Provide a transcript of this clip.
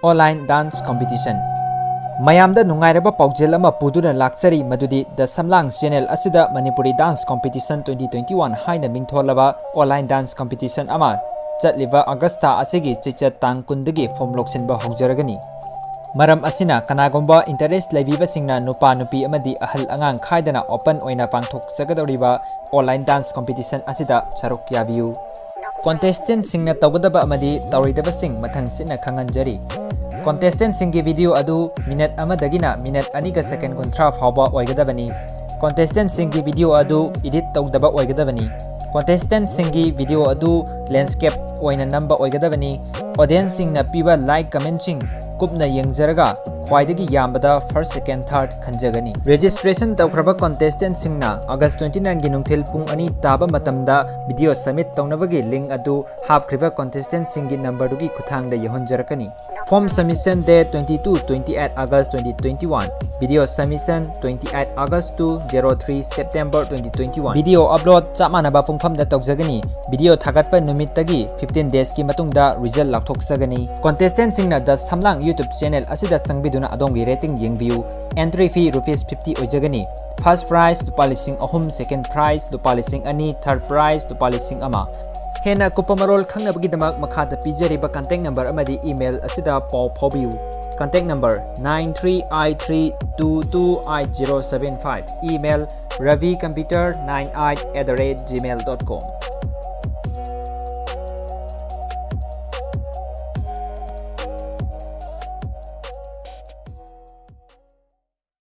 Online Dance Competition. Mayamda nungairaba paujel ama puduna laksari madudi the Samlang channel asida Manipuri Dance Competition 2021 haina mingtholaba online dance competition ama chatliba Augusta asigi chichat tang kundagi form loksinba hogjaragani. Maram asina kanagomba interest laibiba singna nupa nupi amadi ahal angang khaidana open oina pangthok sagadoriba online dance competition asida charuk yabiu. Contestant singna tawgadaba amadi tawridaba sing mathang sina khanganjari. Contestant singi video adu minute amadagina minute aniga second kontra phawba oigadabani. Contestant singi video adu edit tawdaba oigadabani. Contestant singi video adu landscape oina namba oigadabani. Audience singna piba like comment sing kupna yengjaraga khwaidagi yambada first second third khanjagani. Registration tawkraba contestant singna August 29 gi nungthil pung ani taba matamda video submit tawnabagi link adu hapkhriba contestant singi number dugi khuthangda yahonjarakani. Form submission date 22-28 August 2021. Video submission 28 August to 03 September 2021. Video upload chamanaba pungphamda tawjagani. Video thagatpa numittagi 15 days ki matungda result lakthokjagani. Contestant singna the Samlang YouTube channel asida changbiduna adongi rating yengbiu. Entry fee ₹50 oijagani. First prize ₹3,000, second prize ₹2,000, third prize ₹1,000. Hena kupamarol khangnabagidamak makhada pijariba contact number amadi email asida paw phawbiu. Contact number 93i3228075. Email ravicomputer98@gmail.com.